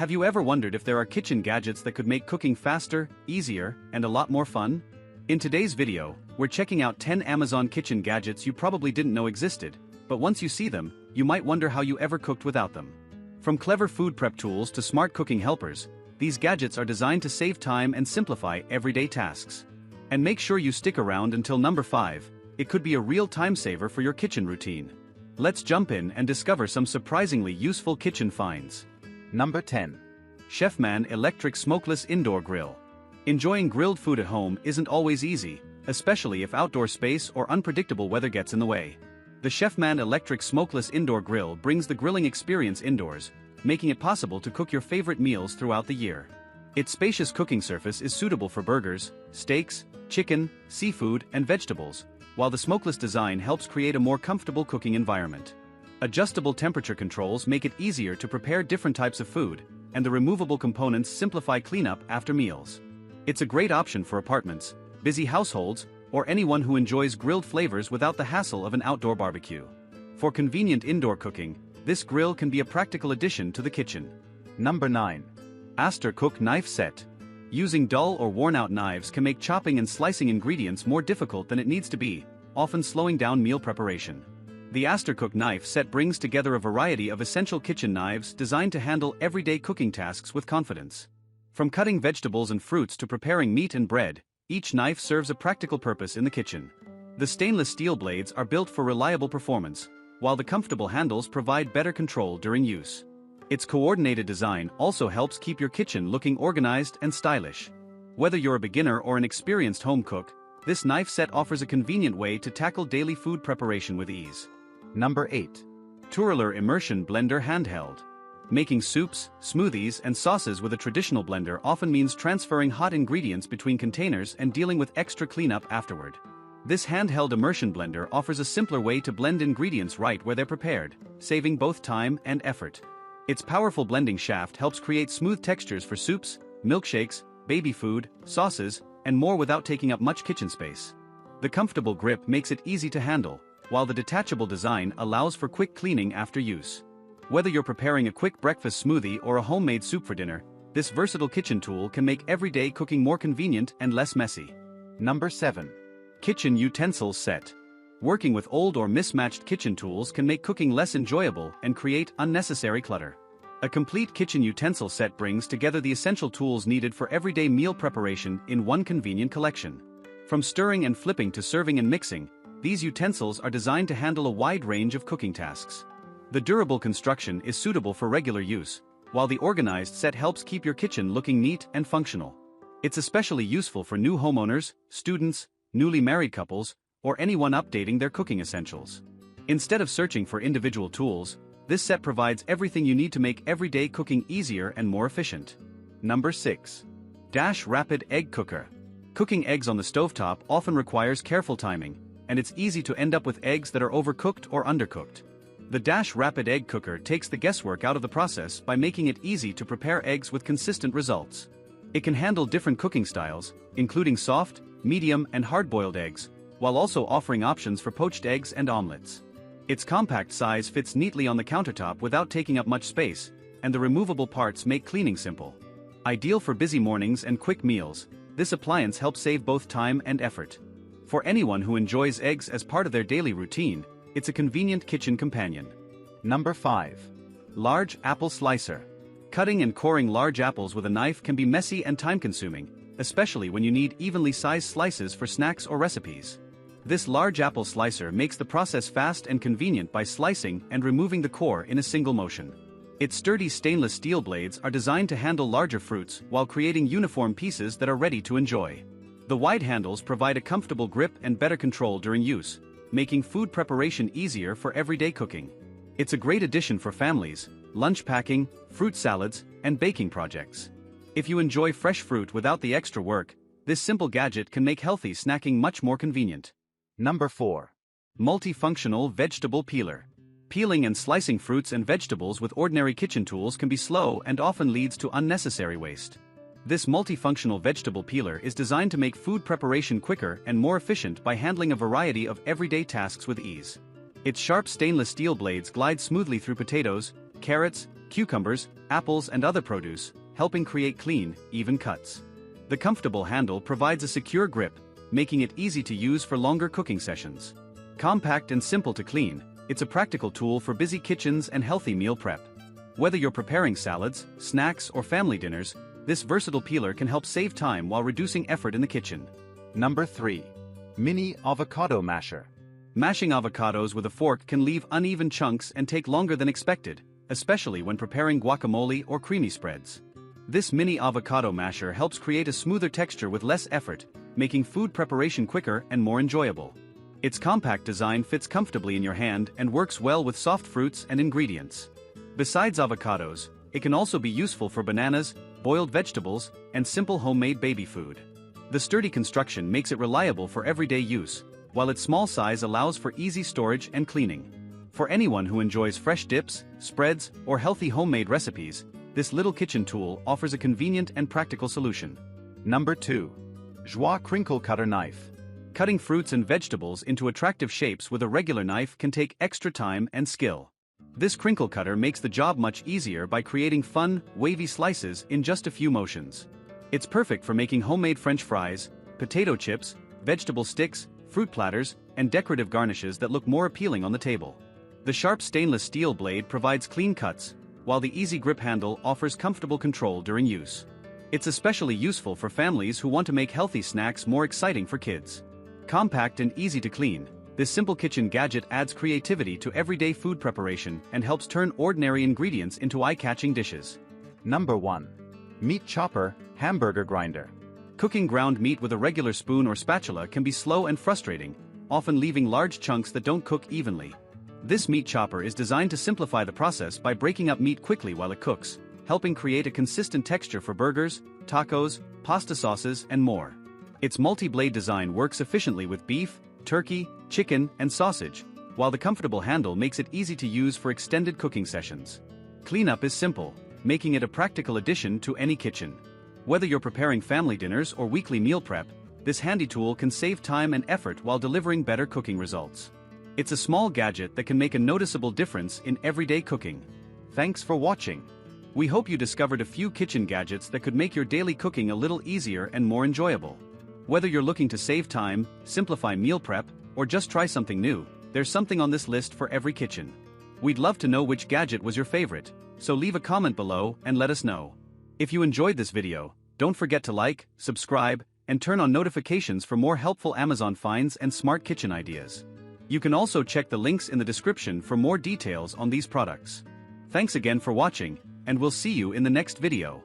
Have you ever wondered if there are kitchen gadgets that could make cooking faster, easier, and a lot more fun? In today's video, we're checking out 10 Amazon kitchen gadgets you probably didn't know existed, but once you see them, you might wonder how you ever cooked without them. From clever food prep tools to smart cooking helpers, these gadgets are designed to save time and simplify everyday tasks. And make sure you stick around until number 5, it could be a real time saver for your kitchen routine. Let's jump in and discover some surprisingly useful kitchen finds. Number 10. Chefman Electric Smokeless Indoor Grill. Enjoying grilled food at home isn't always easy, especially if outdoor space or unpredictable weather gets in the way. The Chefman Electric Smokeless Indoor Grill brings the grilling experience indoors, making it possible to cook your favorite meals throughout the year. Its spacious cooking surface is suitable for burgers, steaks, chicken, seafood, and vegetables, while the smokeless design helps create a more comfortable cooking environment. Adjustable temperature controls make it easier to prepare different types of food, and the removable components simplify cleanup after meals. It's a great option for apartments, busy households, or anyone who enjoys grilled flavors without the hassle of an outdoor barbecue. For convenient indoor cooking, this grill can be a practical addition to the kitchen. Number 9. Astercook Knife Set. Using dull or worn-out knives can make chopping and slicing ingredients more difficult than it needs to be, often slowing down meal preparation. The Astercook Knife Set brings together a variety of essential kitchen knives designed to handle everyday cooking tasks with confidence. From cutting vegetables and fruits to preparing meat and bread, each knife serves a practical purpose in the kitchen. The stainless steel blades are built for reliable performance, while the comfortable handles provide better control during use. Its coordinated design also helps keep your kitchen looking organized and stylish. Whether you're a beginner or an experienced home cook, this knife set offers a convenient way to tackle daily food preparation with ease. Number 8. Turelar Immersion Blender Handheld. Making soups, smoothies, and sauces with a traditional blender often means transferring hot ingredients between containers and dealing with extra cleanup afterward. This handheld immersion blender offers a simpler way to blend ingredients right where they're prepared, saving both time and effort. Its powerful blending shaft helps create smooth textures for soups, milkshakes, baby food, sauces, and more without taking up much kitchen space. The comfortable grip makes it easy to handle, while the detachable design allows for quick cleaning after use. Whether you're preparing a quick breakfast smoothie or a homemade soup for dinner, this versatile kitchen tool can make everyday cooking more convenient and less messy. Number 7. Kitchen Utensils Set. Working with old or mismatched kitchen tools can make cooking less enjoyable and create unnecessary clutter. A complete kitchen utensil set brings together the essential tools needed for everyday meal preparation in one convenient collection. From stirring and flipping to serving and mixing, these utensils are designed to handle a wide range of cooking tasks. The durable construction is suitable for regular use, while the organized set helps keep your kitchen looking neat and functional. It's especially useful for new homeowners, students, newly married couples, or anyone updating their cooking essentials. Instead of searching for individual tools, this set provides everything you need to make everyday cooking easier and more efficient. Number 6. Dash Rapid Egg Cooker. Cooking eggs on the stovetop often requires careful timing, and it's easy to end up with eggs that are overcooked or undercooked. The Dash Rapid Egg Cooker takes the guesswork out of the process by making it easy to prepare eggs with consistent results. It can handle different cooking styles, including soft, medium, and hard-boiled eggs, while also offering options for poached eggs and omelets. Its compact size fits neatly on the countertop without taking up much space, and the removable parts make cleaning simple. Ideal for busy mornings and quick meals, this appliance helps save both time and effort. For anyone who enjoys eggs as part of their daily routine, it's a convenient kitchen companion. Number 5. Large Apple Slicer. Cutting and coring large apples with a knife can be messy and time-consuming, especially when you need evenly sized slices for snacks or recipes. This large apple slicer makes the process fast and convenient by slicing and removing the core in a single motion. Its sturdy stainless steel blades are designed to handle larger fruits while creating uniform pieces that are ready to enjoy. The wide handles provide a comfortable grip and better control during use, making food preparation easier for everyday cooking. It's a great addition for families, lunch packing, fruit salads, and baking projects. If you enjoy fresh fruit without the extra work, this simple gadget can make healthy snacking much more convenient. Number 4. Multifunctional Vegetable Peeler. Peeling and slicing fruits and vegetables with ordinary kitchen tools can be slow and often leads to unnecessary waste. This multifunctional vegetable peeler is designed to make food preparation quicker and more efficient by handling a variety of everyday tasks with ease. Its sharp stainless steel blades glide smoothly through potatoes, carrots, cucumbers, apples and other produce, helping create clean, even cuts. The comfortable handle provides a secure grip, making it easy to use for longer cooking sessions. Compact and simple to clean, it's a practical tool for busy kitchens and healthy meal prep. Whether you're preparing salads, snacks or family dinners, this versatile peeler can help save time while reducing effort in the kitchen. Number 3. Mini Avocado Masher. Mashing avocados with a fork can leave uneven chunks and take longer than expected, especially when preparing guacamole or creamy spreads. This mini avocado masher helps create a smoother texture with less effort, making food preparation quicker and more enjoyable. Its compact design fits comfortably in your hand and works well with soft fruits and ingredients. Besides avocados, it can also be useful for bananas, boiled vegetables, and simple homemade baby food. The sturdy construction makes it reliable for everyday use, while its small size allows for easy storage and cleaning. For anyone who enjoys fresh dips, spreads, or healthy homemade recipes, this little kitchen tool offers a convenient and practical solution. Number 2. Joie Crinkle Cutter Knife. Cutting fruits and vegetables into attractive shapes with a regular knife can take extra time and skill. This crinkle cutter makes the job much easier by creating fun, wavy slices in just a few motions. It's perfect for making homemade French fries, potato chips, vegetable sticks, fruit platters, and decorative garnishes that look more appealing on the table. The sharp stainless steel blade provides clean cuts, while the easy grip handle offers comfortable control during use. It's especially useful for families who want to make healthy snacks more exciting for kids. Compact and easy to clean, this simple kitchen gadget adds creativity to everyday food preparation and helps turn ordinary ingredients into eye-catching dishes. Number 1. Meat Chopper Hamburger Grinder. Cooking ground meat with a regular spoon or spatula can be slow and frustrating, often leaving large chunks that don't cook evenly. This meat chopper is designed to simplify the process by breaking up meat quickly while it cooks, helping create a consistent texture for burgers, tacos, pasta sauces, and more. Its multi-blade design works efficiently with beef, turkey, chicken, and sausage, while the comfortable handle makes it easy to use for extended cooking sessions. Cleanup is simple, making it a practical addition to any kitchen. Whether you're preparing family dinners or weekly meal prep, this handy tool can save time and effort while delivering better cooking results. It's a small gadget that can make a noticeable difference in everyday cooking. Thanks for watching. We hope you discovered a few kitchen gadgets that could make your daily cooking a little easier and more enjoyable. Whether you're looking to save time, simplify meal prep, or just try something new, there's something on this list for every kitchen. We'd love to know which gadget was your favorite, so leave a comment below and let us know. If you enjoyed this video, don't forget to like, subscribe, and turn on notifications for more helpful Amazon finds and smart kitchen ideas. You can also check the links in the description for more details on these products. Thanks again for watching, and we'll see you in the next video.